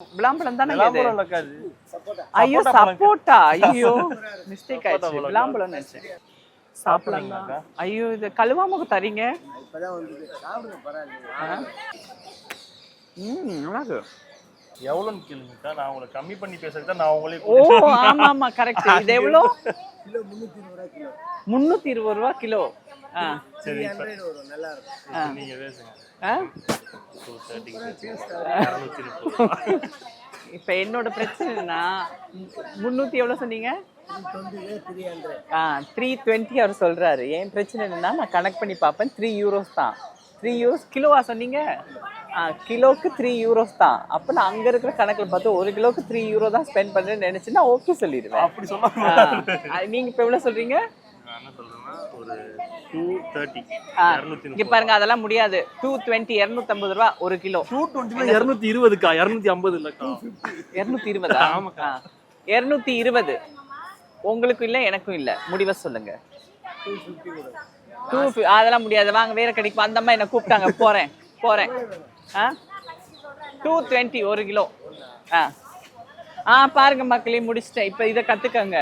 விளாம்பழம் தானே இது? விளாம்பரம் இல்லக்கா இது. ஐயோ சப்போட்டா பழம். சப்போட்டா, ஐயோ மிஸ்டேக் சப்போட்டா ஆயிடுச்சு, பழம். விளாம்பழம் நினைச்சேன். சாப்பிடலாம். சாப்பிடுறீங்களாக்கா? ஐயோ இது கழுவாம தரீங்க. நல்லா இருக்கு. எவ்வளோன்னு கேளுங்கக்கா, நான் உங்களை கம்மி பண்ணி பேசுறதுக்கு தான் நான் உங்களே ஓ ஆமா ஆமா கரெக்ட். இது எவ்வளோ? 320 ரூபா கிலோ. ஆ சரி இப்ப நீங்க பேசுங்க. ஆ? 230 230. இப்ப என்னோட பிரச்சனைனா 300 எவ்வளவு சொன்னீங்க? 320 அவர் சொல்றாரு. என் பிரச்சனை என்னன்னா நான் கனெக்ட் பண்ணி பார்ப்பேன், 3 யூரோஸ் தான். 3 யூரோஸ் கிலோவா சொன்னீங்க? கிலோக்கு 3 யூரோஸ் தான். அப்ப நான் அங்க இருக்கிற கணக்குல பார்த்து 1 கிலோக்கு 3 யூரோ தான் ஸ்பெண்ட் பண்றேன்னு நினைச்சுன்னா ஓகே சொல்லிடுவேன். அப்படி சொன்னா நீங்க இப்ப எவ்வளவு சொல்றீங்க? நான் என்ன சொல்றேன்னா ஒரு 230 இங்க பாருங்க, அதெல்லாம் முடியாது. 220 250 ரூபா 1 கிலோ. 220 220க்கா, 250 இல்லக்கா. 220? ஆமாக்கா. 220 உங்களுக்கும் இல்ல எனக்கும் இல்ல, முடிவை சொல்லுங்க. 250 அதெல்லாம் முடியாது, வாங்க வேற கடைக்கு. அந்த அம்மா என்ன கூப்பிட்டாங்க, போறேன் 220 1 கிலோ. பாருங்க மக்களே, முடிச்சிட்டேன். இப்ப இதை கத்துக்கங்க.